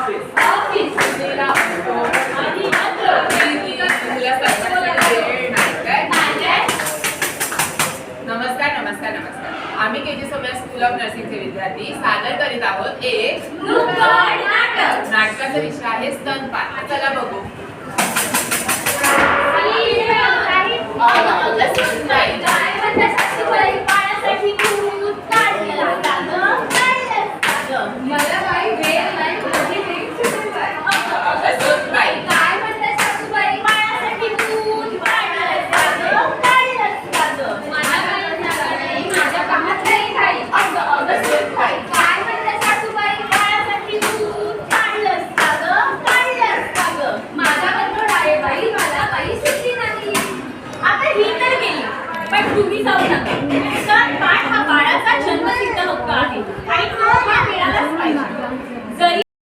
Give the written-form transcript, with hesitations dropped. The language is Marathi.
नमस्कार नमस्कार नमस्कार. आम्ही केजी सोमया स्कूल ऑफ नर्सिंगचे विद्यार्थी सादर करीत आहोत एक नाटक. नाटकाचा विषय आहे स्तनपान. चला बघू.